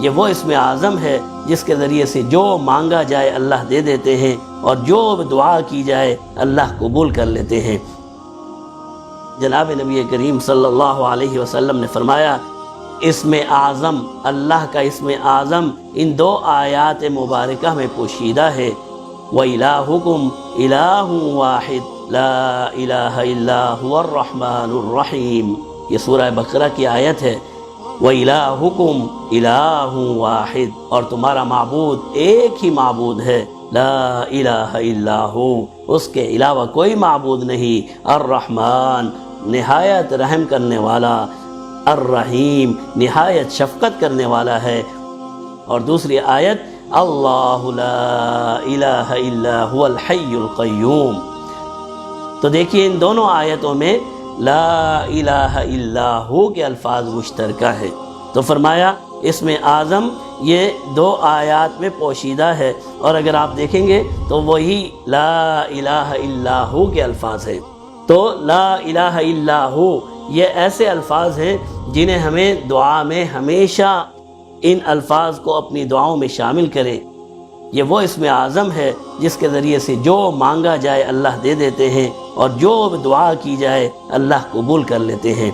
یہ وہ اسم اعظم ہے جس کے ذریعے سے جو مانگا جائے اللہ دے دیتے ہیں، اور جو دعا کی جائے اللہ قبول کر لیتے ہیں۔ جناب نبی کریم صلی اللہ علیہ وسلم نے فرمایا، اسم اعظم، اللہ کا اسم اعظم ان دو آیات مبارکہ میں پوشیدہ ہے۔ وَإِلَٰهُكُمْ إِلَٰهٌ وَاحِدٌ لَا إِلَٰهَ إِلَّا هُوَ الرَّحْمَٰنُ الرَّحِيمُ، یہ سورہ بقرہ کی آیت ہے۔ وَإِلَٰهُكُمْ إِلَٰهٌ وَاحِدٌ، اور تمہارا معبود ایک ہی معبود ہے، لا الہ الا ہو، اس کے علاوہ کوئی معبود نہیں۔ الرحمن، نہایت رحم کرنے والا، الرحیم، نہایت شفقت کرنے والا ہے۔ اور دوسری آیت، اللہ لا الہ الا هو الحی القیوم۔ تو دیکھیے ان دونوں آیتوں میں لا الہ الا ہو کے الفاظ مشترکہ ہے۔ تو فرمایا اسم اعظم یہ دو آیات میں پوشیدہ ہے، اور اگر آپ دیکھیں گے تو وہی لا الہ الا ہو کے الفاظ ہیں۔ تو لا الہ الا ہو یہ ایسے الفاظ ہیں جنہیں ہمیں دعا میں ہمیشہ ان الفاظ کو اپنی دعاؤں میں شامل کریں۔ یہ وہ اسم اعظم ہے جس کے ذریعے سے جو مانگا جائے اللہ دے دیتے ہیں، اور جو دعا کی جائے اللہ قبول کر لیتے ہیں۔